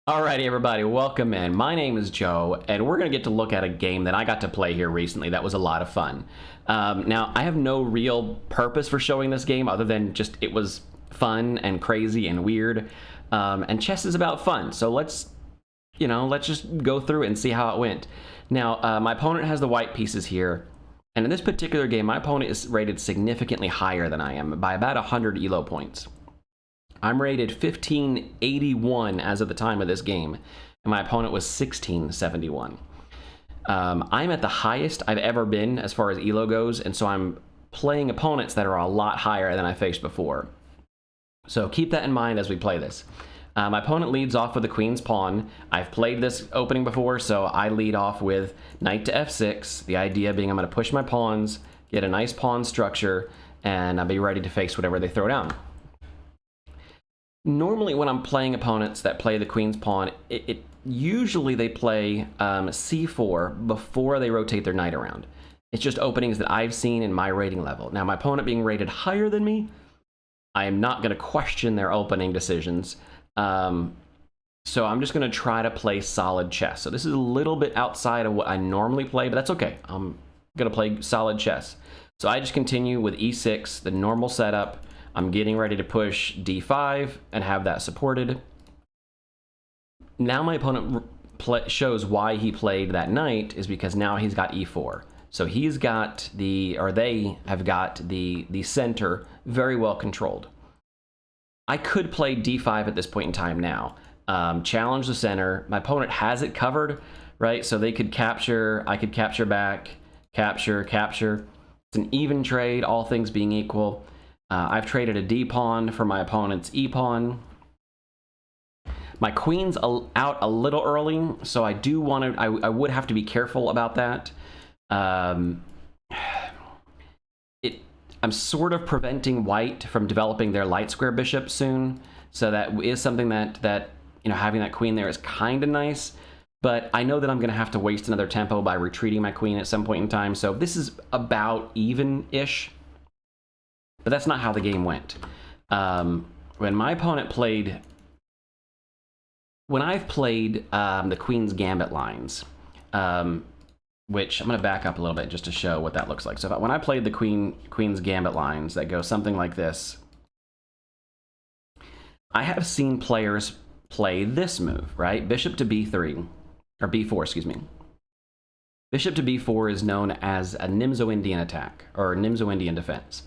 Alrighty, everybody, welcome in. My name is Joe, and we're going to get to look at a game that I got to play here recently that was a lot of fun. Now, I have no real purpose for showing this game other than just it was fun and crazy and weird, and chess is about fun, so let's just go through it and see how it went. Now, my opponent has the white pieces here, and in this particular game, my opponent is rated significantly higher than I am, by about 100 ELO points. I'm rated 1581 as of the time of this game, and my opponent was 1671. I'm at the highest I've ever been as far as ELO goes, and so I'm playing opponents that are a lot higher than I faced before. So keep that in mind as we play this. My opponent leads off with the queen's pawn. I've played this opening before, so I lead off with knight to f6, the idea being I'm going to push my pawns, get a nice pawn structure, and I'll be ready to face whatever they throw down. Normally, when I'm playing opponents that play the queen's pawn, usually they play c4 before they rotate their knight around. It's just openings that I've seen in my rating level. Now, my opponent being rated higher than me, I am not going to question their opening decisions. So I'm just going to try to play solid chess. So this is a little bit outside of what I normally play, but that's okay. I'm going to play solid chess. So I just continue with e6, the normal setup. I'm getting ready to push d5 and have that supported. Now my opponent shows why he played that knight is because now he's got e4. So he's got they have got the center very well controlled. I could play d5 at this point in time now. Challenge the center. My opponent has it covered, right? So they could capture, I could capture back, capture, capture. It's an even trade, all things being equal. I've traded a d-pawn for my opponent's e-pawn. My queen's out a little early, so I do want to. I would have to be careful about that. I'm sort of preventing white from developing their light square bishop soon, so that is something that having that queen there is kind of nice. But I know that I'm going to have to waste another tempo by retreating my queen at some point in time. So this is about even-ish. But that's not how the game went. When my opponent played... When I've played the Queen's Gambit lines, which I'm going to back up a little bit just to show what that looks like. So when I played the Queen's Gambit lines that go something like this, I have seen players play this move, right? Bishop to b3, or b4, excuse me. Bishop to b4 is known as a Nimzo-Indian attack, or Nimzo-Indian defense.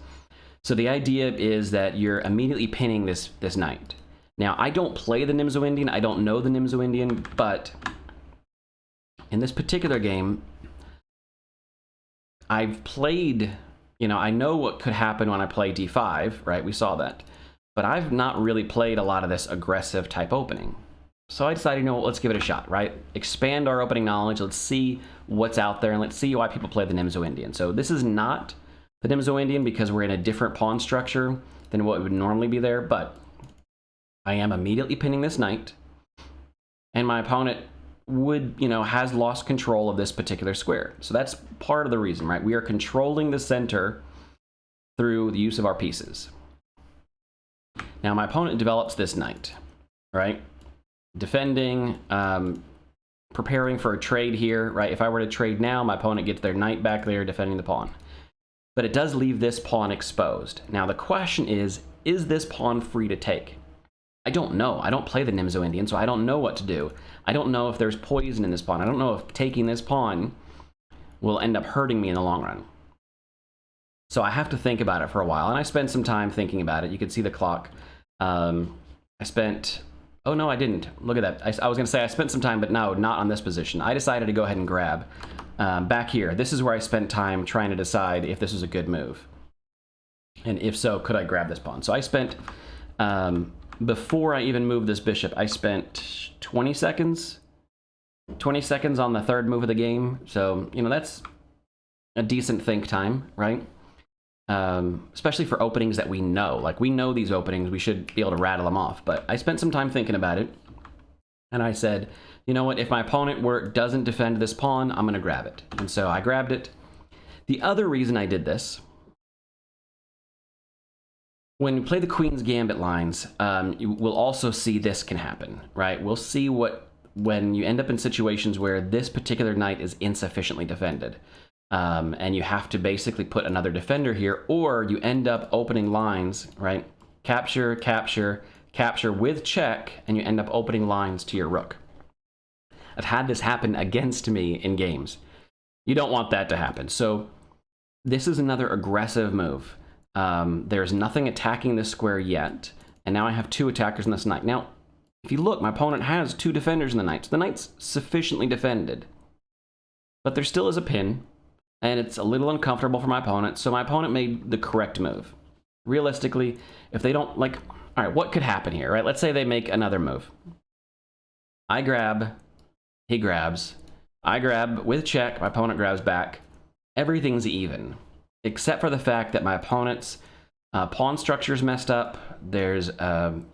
So the idea is that you're immediately pinning this knight. Now, I don't play the Nimzo-Indian, I don't know the Nimzo-Indian, but in this particular game, I've played, I know what could happen when I play d5, right? We saw that. But I've not really played a lot of this aggressive type opening. So I decided, let's give it a shot, right? Expand our opening knowledge, let's see what's out there, and let's see why people play the Nimzo-Indian. So this is not the Nimzo-Indian because we're in a different pawn structure than what would normally be there, but I am immediately pinning this knight, and my opponent has lost control of this particular square. So that's part of the reason, right? We are controlling the center through the use of our pieces. Now my opponent develops this knight, right? Defending, preparing for a trade here, right? If I were to trade now, my opponent gets their knight back there defending the pawn. But it does leave this pawn exposed. Now the question is this pawn free to take? I don't know. I don't play the Nimzo-Indian, so I don't know what to do. I don't know if there's poison in this pawn. I don't know if taking this pawn will end up hurting me in the long run. So I have to think about it for a while, and I spent some time thinking about it. You can see the clock. I spent... Oh, no, I didn't. Look at that. I was going to say I spent some time, but no, not on this position. I decided to go ahead and grab. Back here, this is where I spent time trying to decide if this was a good move. And if so, could I grab this pawn? So I spent, before I even moved this bishop, I spent 20 seconds. 20 seconds on the third move of the game. So, that's a decent think time, right? Especially for openings that we know. Like, we know these openings, we should be able to rattle them off. But I spent some time thinking about it. And I said, you know what, if my opponent doesn't defend this pawn, I'm going to grab it. And so I grabbed it. The other reason I did this When you play the Queen's Gambit lines, you will also see this can happen, right? We'll see when you end up in situations where this particular knight is insufficiently defended. And you have to basically put another defender here, or you end up opening lines, right? Capture, capture, capture with check, and you end up opening lines to your rook. I've had this happen against me in games. You don't want that to happen. So this is another aggressive move. There's nothing attacking this square yet, and now I have 2 attackers in this knight. Now, if you look, my opponent has 2 defenders in the knight. So the knight's sufficiently defended, but there still is a pin, and it's a little uncomfortable for my opponent, so my opponent made the correct move. Realistically, if they don't, like, all right, what could happen here, right? Let's say they make another move. I grab, he grabs, I grab with check, my opponent grabs back. Everything's even, except for the fact that my opponent's pawn structure is messed up. There's you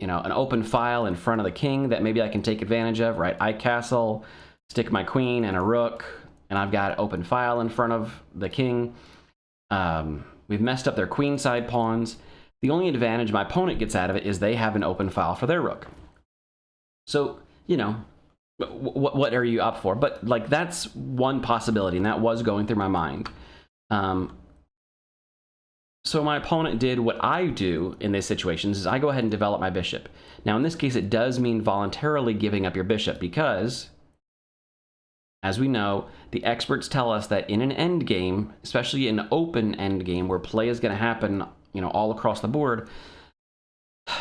know, an open file in front of the king that maybe I can take advantage of, right? I castle, stick my queen and a rook, and I've got an open file in front of the king. We've messed up their queenside pawns. The only advantage my opponent gets out of it is they have an open file for their rook. So, you know, what are you up for? But like, that's one possibility, and that was going through my mind. So my opponent did what I do in these situations, is I go ahead and develop my bishop. Now in this case, it does mean voluntarily giving up your bishop, because as we know, the experts tell us that in an endgame, especially an open endgame where play is going to happen, you know, all across the board,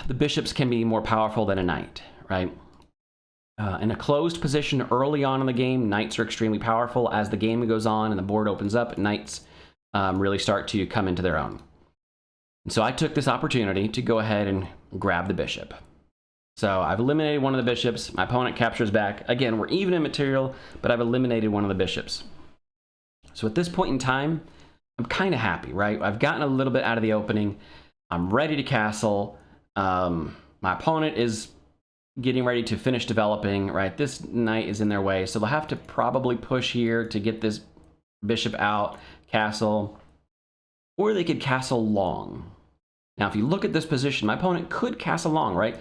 the bishops can be more powerful than a knight, right? In a closed position early on in the game, knights are extremely powerful. As the game goes on and the board opens up, knights really start to come into their own. And so I took this opportunity to go ahead and grab the bishop. So I've eliminated one of the bishops. My opponent captures back. Again, we're even in material, but I've eliminated one of the bishops. So at this point in time, I'm kind of happy, right? I've gotten a little bit out of the opening. I'm ready to castle. My opponent is getting ready to finish developing, right? This knight is in their way, so they'll have to probably push here to get this bishop out, castle, or they could castle long. Now, if you look at this position, my opponent could castle long, right?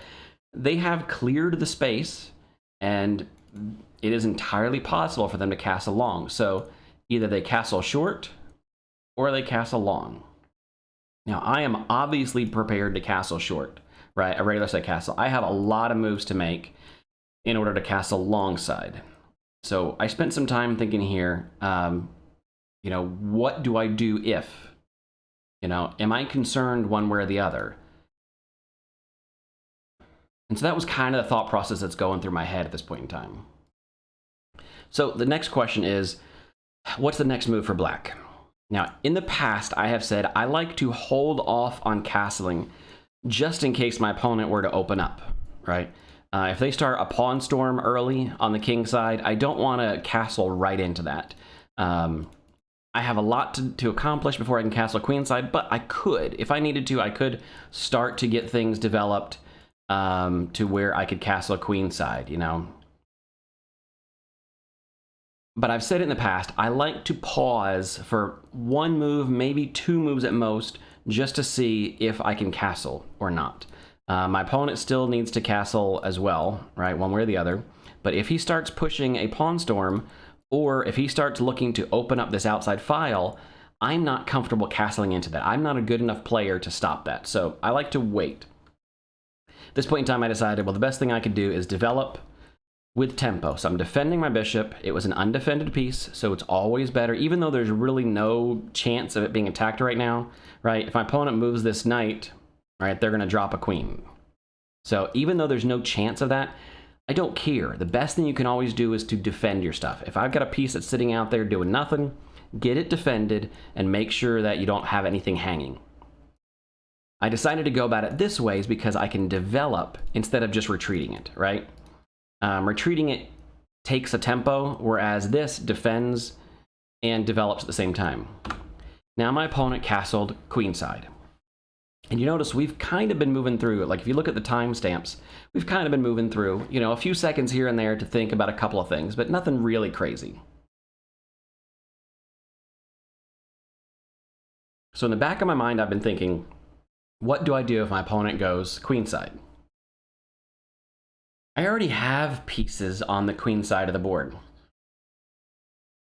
They have cleared the space, and it is entirely possible for them to castle long. So either they castle short, or they castle long. Now, I am obviously prepared to castle short, right? A regular side castle. I have a lot of moves to make in order to castle long side. So I spent some time thinking here, you know, what do I do if? You know, am I concerned one way or the other? And so that was kind of the thought process that's going through my head at this point in time. So the next question is, what's the next move for black? Now, in the past, I have said I like to hold off on castling just in case my opponent were to open up, right? If they start a pawn storm early on the king side, I don't want to castle right into that. I have a lot to accomplish before I can castle queen side, but I could, if I needed to, I could start to get things developed to where I could castle queen side, you know. But I've said it in the past, I like to pause for one move, maybe 2 moves at most, just to see if I can castle or not. My opponent still needs to castle as well, right, one way or the other. But if he starts pushing a pawn storm, or if he starts looking to open up this outside file, I'm not comfortable castling into that. I'm not a good enough player to stop that. So I like to wait. At this point in time, I decided, well, the best thing I could do is develop with tempo. So I'm defending my bishop. It was an undefended piece, so it's always better, even though there's really no chance of it being attacked right now, right? If my opponent moves this knight, right, they're going to drop a queen. So even though there's no chance of that, I don't care. The best thing you can always do is to defend your stuff. If I've got a piece that's sitting out there doing nothing, get it defended and make sure that you don't have anything hanging. I decided to go about it this way is because I can develop instead of just retreating it, right? Retreating it takes a tempo, whereas this defends and develops at the same time. Now my opponent castled queenside. And you notice we've kind of been moving through, like if you look at the timestamps, we've kind of been moving through, you know, a few seconds here and there to think about a couple of things, but nothing really crazy. So in the back of my mind, I've been thinking, What do I do if my opponent goes queenside? I already have pieces on the queen side of the board.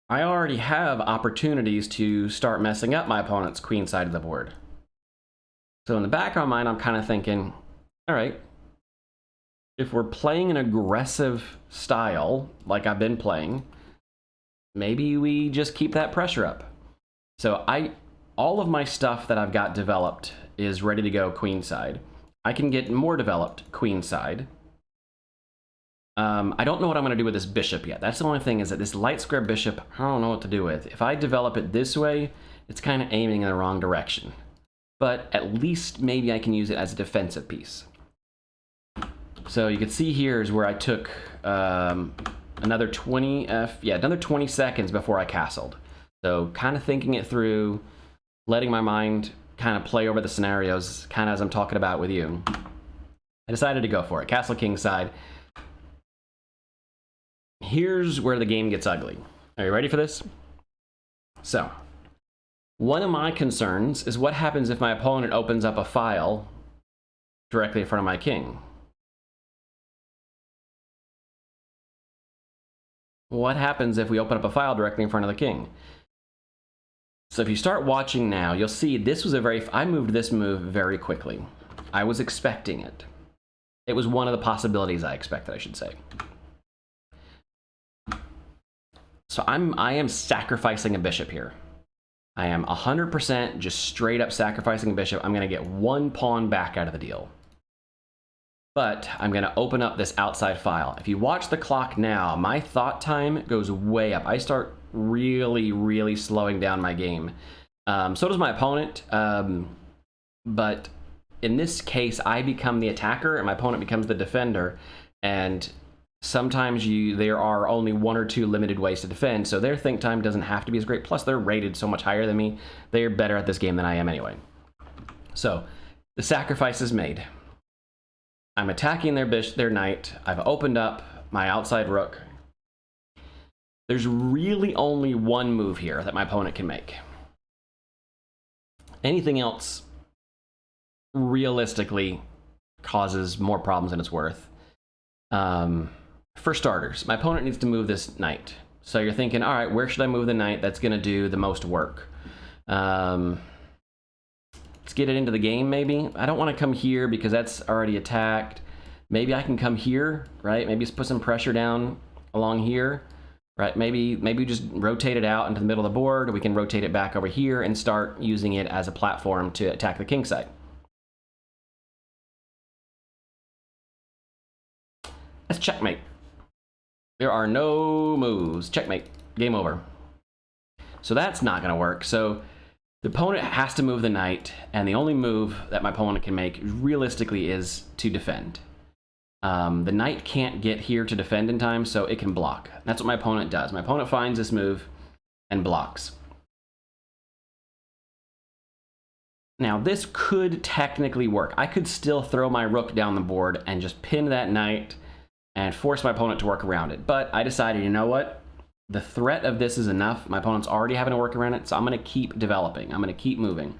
I already have opportunities to start messing up my opponent's queen side of the board. So in the back of my mind, I'm kind of thinking, all right, if we're playing an aggressive style like I've been playing, maybe we just keep that pressure up. So all of my stuff that I've got developed is ready to go queenside. I can get more developed queenside. I don't know what I'm going to do with this bishop yet. That's the only thing, is that this light square bishop, I don't know what to do with. If I develop it this way, it's kind of aiming in the wrong direction. But at least maybe I can use it as a defensive piece. So you can see here is where I took another 20 seconds before I castled. So kind of thinking it through, letting my mind kind of play over the scenarios, kind of as I'm talking about with you. I decided to go for it. Castle kingside. Here's where the game gets ugly. Are you ready for this? So, one of my concerns is what happens if my opponent opens up a file directly in front of my king. What happens if we open up a file directly in front of the king? So if you start watching now, you'll see this was I moved this move very quickly. I was expecting it. It was one of the possibilities I expected, I should say. So I am sacrificing a bishop here. I am 100% just straight up sacrificing a bishop. I'm going to get one pawn back out of the deal. But I'm going to open up this outside file. If you watch the clock now, my thought time goes way up. I start really, really slowing down my game. So does my opponent. But in this case, I become the attacker and my opponent becomes the defender. And sometimes there are only one or two limited ways to defend, so their think time doesn't have to be as great. Plus, they're rated so much higher than me. They're better at this game than I am anyway. So, the sacrifice is made. I'm attacking their knight. I've opened up my outside rook. There's really only one move here that my opponent can make. Anything else, realistically, causes more problems than it's worth. For starters, my opponent needs to move this knight. So you're thinking, all right, where should I move the knight that's going to do the most work? Let's get it into the game, maybe. I don't want to come here because that's already attacked. Maybe I can come here, right? Maybe put some pressure down along here, right? Maybe just rotate it out into the middle of the board. We can rotate it back over here and start using it as a platform to attack the king side. That's checkmate. There are no moves. Checkmate. Game over. So that's not going to work. So the opponent has to move the knight, and the only move that my opponent can make realistically is to defend. The knight can't get here to defend in time, so it can block. That's what my opponent does. My opponent finds this move and blocks. Now, this could technically work. I could still throw my rook down the board and just pin that knight and force my opponent to work around it. But I decided, you know what? The threat of this is enough. My opponent's already having to work around it, so I'm going to keep developing. I'm going to keep moving.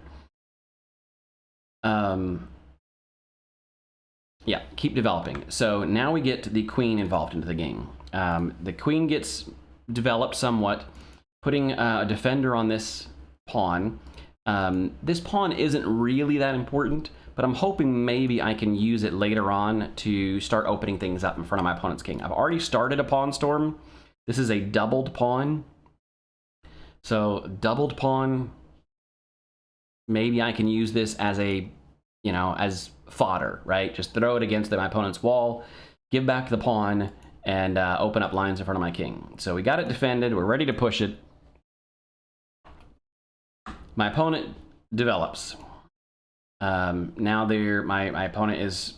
Yeah, keep developing. So now we get the queen involved into the game. The queen gets developed somewhat, putting a defender on this pawn. This pawn isn't really that important, but I'm hoping maybe I can use it later on to start opening things up in front of my opponent's king. I've already started a pawn storm. This is a doubled pawn. So doubled pawn, maybe I can use this as a, as fodder, right? Just throw it against my opponent's wall, give back the pawn, and open up lines in front of my king. So we got it defended. We're ready to push it. My opponent develops. Now my opponent is,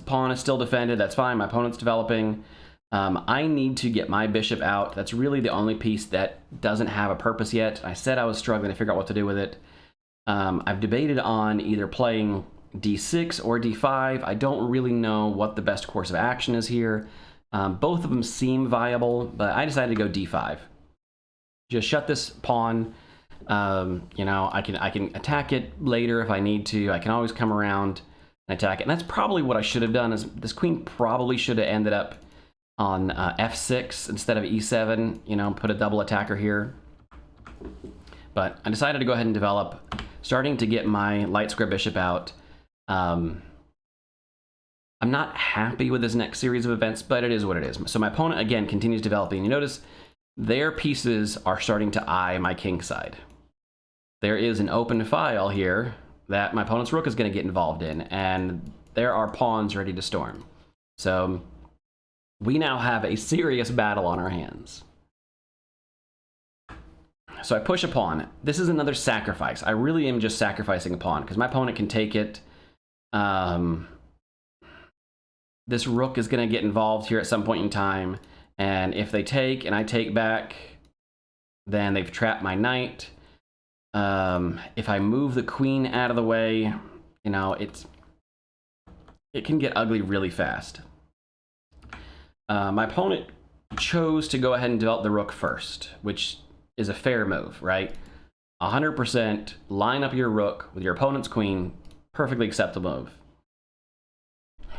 pawn is still defended. That's fine. My opponent's developing. I need to get my bishop out. That's really the only piece that doesn't have a purpose yet. I said I was struggling to figure out what to do with it. I've debated on either playing d6 or d5. I don't really know what the best course of action is here. Both of them seem viable, but I decided to go d5. Just shut this pawn. You know, I can attack it later if I need to. I can always come around and attack it. And that's probably what I should have done. Is this queen probably should have ended up on f6 instead of e7. You know, put a double attacker here. But I decided to go ahead and develop, starting to get my light square bishop out. I'm not happy with this next series of events, but it is what it is. So my opponent, again, continues developing. You notice their pieces are starting to eye my king side. There is an open file here that my opponent's rook is going to get involved in, and there are pawns ready to storm. So we now have a serious battle on our hands. So I push a pawn. This is another sacrifice. I really am just sacrificing a pawn because my opponent can take it. This rook is going to get involved here at some point in time. And if they take and I take back, then they've trapped my knight. If I move the queen out of the way, you know, it can get ugly really fast. My opponent chose to go ahead and develop the rook first, which is a fair move, right? 100% line up your rook with your opponent's queen, perfectly acceptable move.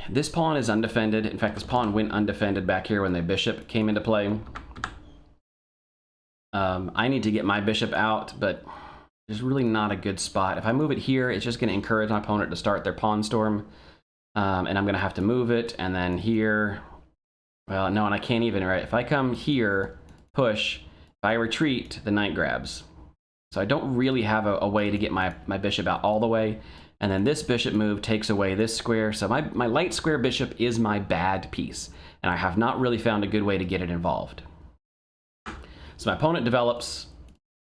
This pawn is undefended. In fact, this pawn went undefended back here when the bishop came into play. I need to get my bishop out, but there's really not a good spot. If I move it here, it's just going to encourage my opponent to start their pawn storm. And I'm going to have to move it, and then here, well, no, and I can't even, right? If I come here, push, if I retreat, the knight grabs. So I don't really have a way to get my bishop out all the way. And then this bishop move takes away this square. So my light square bishop is my bad piece. And I have not really found a good way to get it involved. So my opponent develops,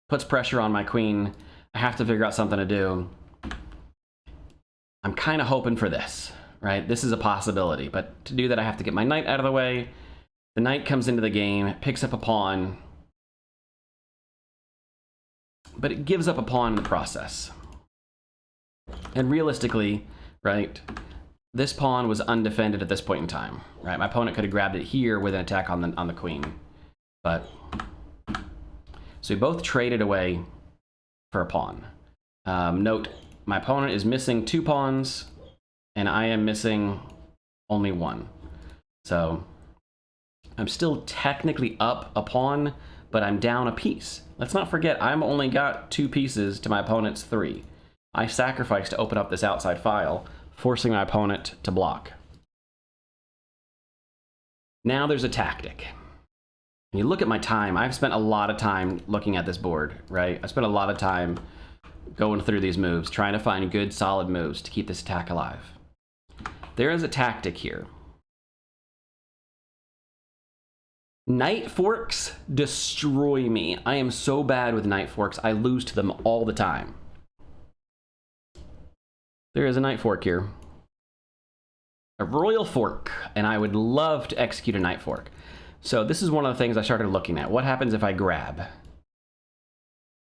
puts pressure on my queen. I have to figure out something to do. I'm kind of hoping for this, right? This is a possibility. But to do that, I have to get my knight out of the way. The knight comes into the game, picks up a pawn. But it gives up a pawn in the process. And realistically, right, this pawn was undefended at this point in time, right? My opponent could have grabbed it here with an attack on the queen. But so we both traded away for a pawn. Note, my opponent is missing 2 pawns, and I am missing only 1. So I'm still technically up a pawn, but I'm down a piece. Let's not forget, I'm only got 2 pieces to my opponent's 3. I sacrificed to open up this outside file, forcing my opponent to block. Now there's a tactic. When you look at my time, I've spent a lot of time looking at this board, right? I spent a lot of time going through these moves, trying to find good, solid moves to keep this attack alive. There is a tactic here. Knight forks destroy me. I am so bad with knight forks, I lose to them all the time. There is a knight fork here. A royal fork, and I would love to execute a knight fork. So this is one of the things I started looking at. What happens if I grab?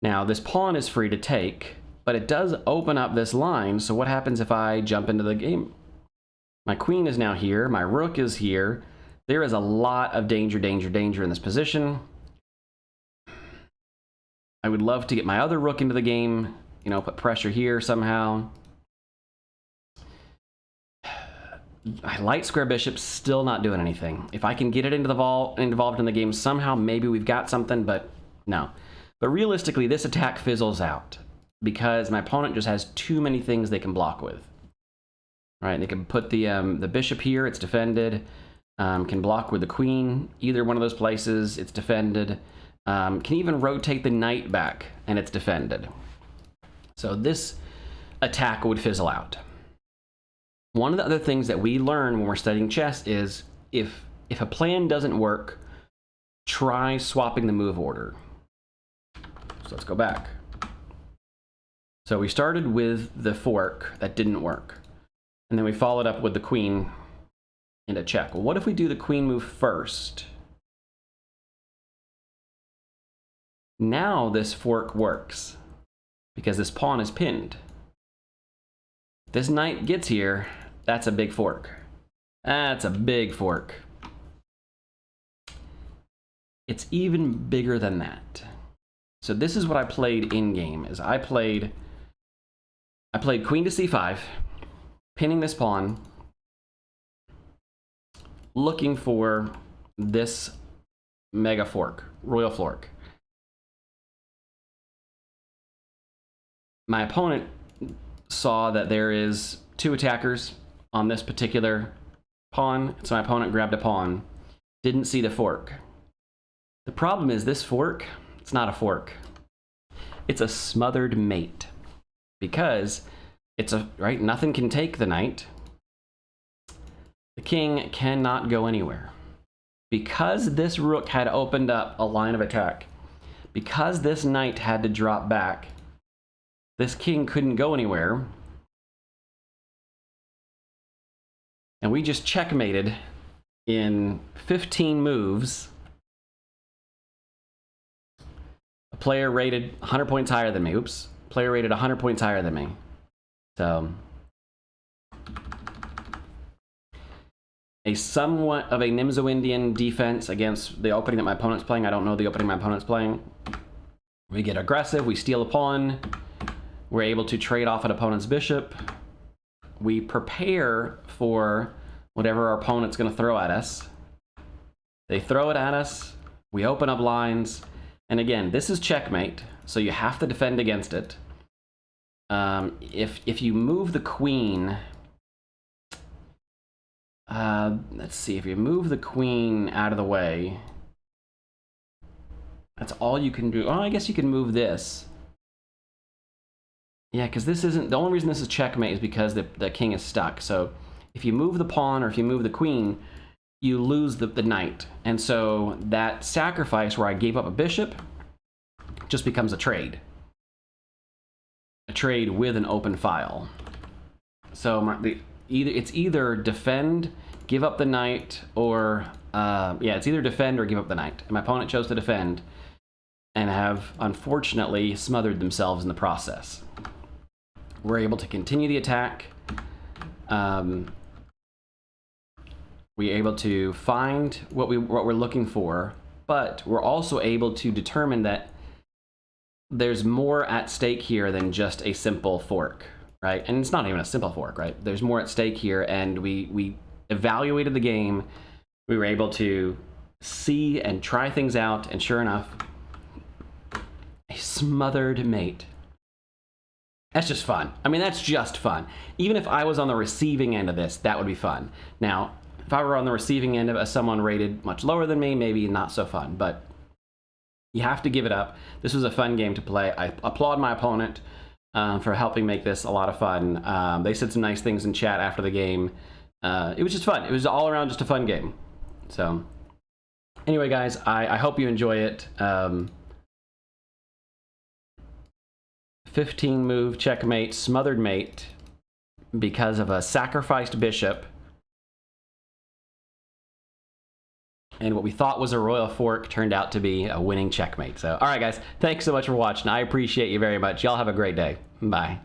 Now, this pawn is free to take, but it does open up this line, so what happens if I jump into the game? My queen is now here, my rook is here. There is a lot of danger, danger, danger in this position. I would love to get my other rook into the game, you know, put pressure here somehow. My light square bishop's still not doing anything. If I can get it into the involved in the game somehow, maybe we've got something, but no. But realistically, this attack fizzles out because my opponent just has too many things they can block with. Right? They can put the bishop here, it's defended. Can block with the queen, either one of those places, it's defended. Can even rotate the knight back, and it's defended. So this attack would fizzle out. One of the other things that we learn when we're studying chess is if a plan doesn't work, try swapping the move order. So let's go back. So we started with the fork, that didn't work. And then we followed up with the queen into check. Well, what if we do the queen move first? Now this fork works because this pawn is pinned. This knight gets here, that's a big fork. That's a big fork. It's even bigger than that. So this is what I played in game. Is I played queen to c5, pinning this pawn, looking for this mega fork, royal fork. My opponent saw that there is 2 attackers on this particular pawn, so my opponent grabbed a pawn, didn't see the fork. The problem is this fork, it's not a fork. It's a smothered mate, because it's right, nothing can take the knight. The king cannot go anywhere. Because this rook had opened up a line of attack, because this knight had to drop back, this king couldn't go anywhere. And we just checkmated in 15 moves. A player rated 100 points higher than me. Oops. Player rated 100 points higher than me. So, a somewhat of a Nimzo-Indian defense against the opening that my opponent's playing. I don't know the opening my opponent's playing. We get aggressive, we steal a pawn. We're able to trade off an opponent's bishop. We prepare for whatever our opponent's going to throw at us. They throw it at us. We open up lines. And again, this is checkmate, so you have to defend against it. If you move the queen... let's see, if you move the queen out of the way, that's all you can do. Oh, I guess you can move this. Yeah, because this isn't, the only reason this is checkmate is because the king is stuck. So if you move the pawn or if you move the queen, you lose the knight. And so that sacrifice where I gave up a bishop just becomes a trade. A trade with an open file. So it's either defend, give up the knight, or yeah, it's either defend or give up the knight. And my opponent chose to defend and have unfortunately smothered themselves in the process. We're able to continue the attack. We're able to find what we're looking for, but we're also able to determine that there's more at stake here than just a simple fork, right? And it's not even a simple fork, right? There's more at stake here, and we evaluated the game. We were able to see and try things out, and sure enough, a smothered mate. That's just fun. I mean, that's just fun. Even if I was on the receiving end of this, that would be fun. Now, if I were on the receiving end of someone rated much lower than me, maybe not so fun, but you have to give it up. This was a fun game to play. I applaud my opponent for helping make this a lot of fun. They said some nice things in chat after the game. It was just fun. It was all around just a fun game. So anyway, guys, I hope you enjoy it. 15 move checkmate, smothered mate because of a sacrificed bishop. And what we thought was a royal fork turned out to be a winning checkmate. So, all right, guys, thanks so much for watching. I appreciate you very much. Y'all have a great day. Bye.